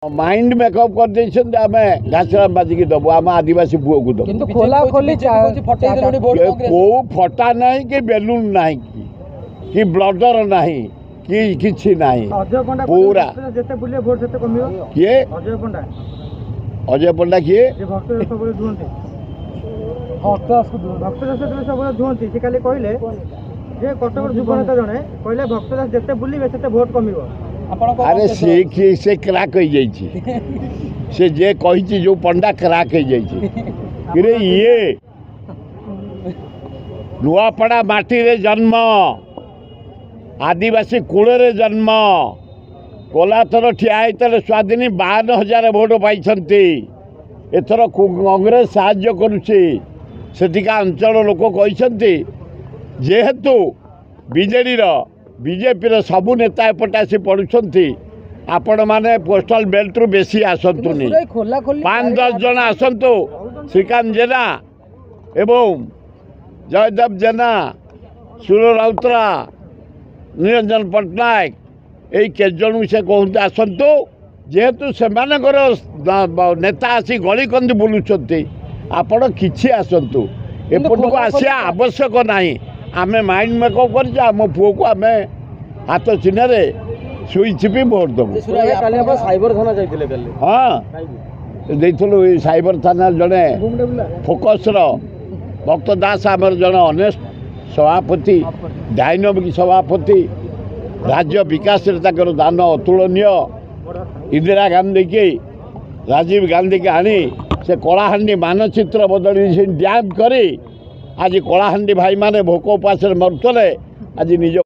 Mind makeup कर देछन आमे घासराम बाजी दबो आम आदिवासी पुओ को दबो खोला खोली को फटा नहीं कि बेलून नहीं कि ब्लडर नहीं कि किछि नहीं पूरा किए अजय पंडा किए धुअंती से काली कहले जे कटक युव नेता जने कहले भक्तदास जिते बुलिबे सेते भोट कमिबो। अरे से क्राक हो जाइए से जे कही जो पंडा क्राक हो जाइए ये नुआपड़ा माटी रे जन्म आदिवासी कूल रे जन्म कोला थर ठिया होते स्वाधीन 52,000 भोट पाई एथर कांग्रेस साहाय्य करुच्ची सेठिका अंचल लोक कहते जेहेतु बीजेडी बीजेपी सबू नेता एपटे आसी पड़ुंट आपण मैंने पोस्टाल बेल्ट रु बेसी आसतुनि 5-10 जन आसतु श्रीकांत जेना एवं जयदेव जेना सुर राउतरा निरंजन पट्टनायक यही के जन से कहते आसतु जेहेतु से नेता आसी गली कंदी बुलुंट आपण कि आसतु एपटू आसिया आवश्यक नहीं आमे माइंड मेकअप कर पुओ को आमे हाथ चिन्ह शुई छिपी भोट देवु। साइबर थाना जाइए हाँ देइथलु साइबर थाना जड़े फोकस भक्त दास आमर जड़े अनेस्ट सभापति डायनामिक सभापति राज्य विकास दान अतुलनीय इंदिरा गांधी की राजीव गांधी की आनी से कलाहांडी मानचित्र बदली से डैम करी आज कलाहांडी भाई माने भोक उपास मरुतले आज निज